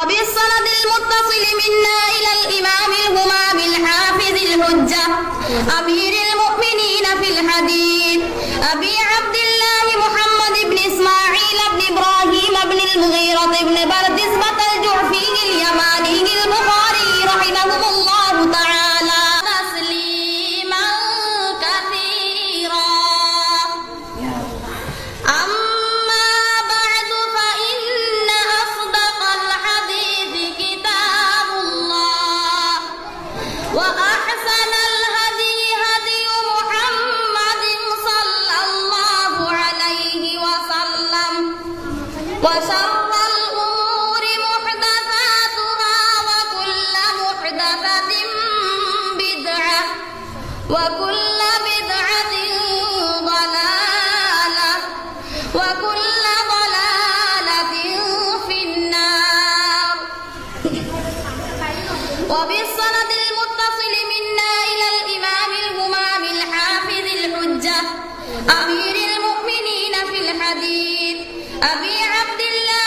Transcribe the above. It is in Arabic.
وبالسند المتصل منا إلى الإمام الهمام الحافظ الحجة أمير المؤمنين في الحديث أبي عبد الله محمد بن إسماعيل بن إبراهيم بن المغيرة بن بردزبة الجعفي اليماني البخاري رحمه الله تعالى تسليما كثيرا. أما بعد فإن أصدق الحديث كتاب الله وأحسن الهدي هدي محمد صلى الله عليه وسلم وشر الأمور محدثاتها وكل محدثة بدعة وكل بدعة ضلالة وكل ضلالة في النار. وبالسند المتصل منا إلى الإمام الهمام الحافظ الحجة أمير المؤمنين في الحديث أبي عبد الله